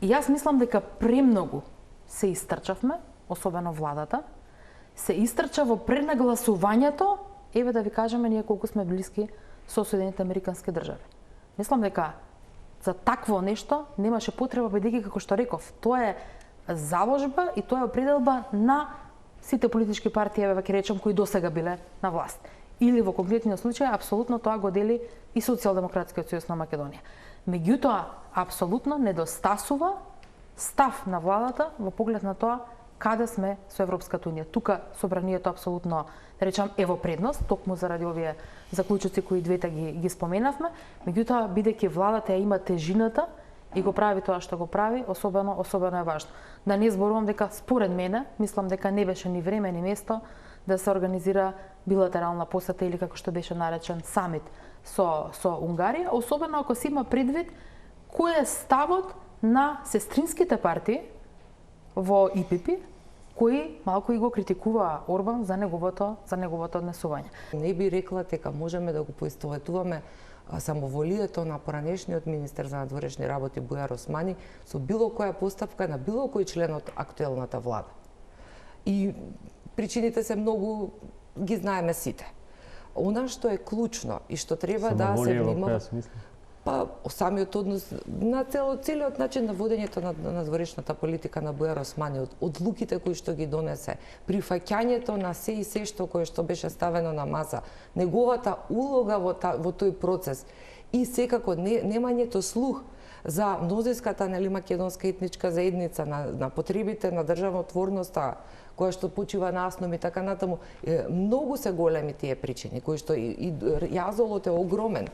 И јас мислам дека премногу се истрчавме, особено владата, се истрча во пренагласувањето, еве да ви кажеме ние колку сме блиски со Соединените Американски држави. Мислам дека за такво нешто немаше потреба, бидејќи како што реков, тоа е заложба и тоа е определба на сите политички партии, еве ќе речем, кои досега биле на власт. Или во конкретниот случај, апсолутно тоа го дели и Социјалдемократскиот сојуз на Македонија. Меѓутоа, апсолутно недостасува став на владата во поглед на тоа каде сме со Европската унија. Тука собранието апсолутно, да речам, е во предност, токму заради овие заклучоци кои двете ги споменавме, меѓутоа бидејќи владата ја има тежината и го прави тоа што го прави, особено е важно. Да не зборувам дека според мене, мислам дека не беше ни време ни место да се организира билатерална посета или како што беше наречен самит со Унгарија, особено ако се има предвид кој е ставот на сестринските партии во ИПП, кои малку и го критикуваа Орбан за неговото однесување. Не би рекла дека можеме да го поистоветуваме самоволието на поранешниот министер за надворешни работи Бујар Османи со било која поставка на било кој член од актуелната влада. И причините се многу, ги знаеме сите. Она што е клучно и што треба да се внимава, па самиот однос на целиот начин на водењето на надворешната политика на Бујар Османи, од одлуките кои што ги донесе, прифаќањето на се и се што беше ставено на маса, неговата улога во тој процес и секако немањето слух за мнозинската македонска етничка заедница, на потребите на државотворноста, која што почива на основи така натаму, многу се големи тие причини, кои што и јазолот е огромен.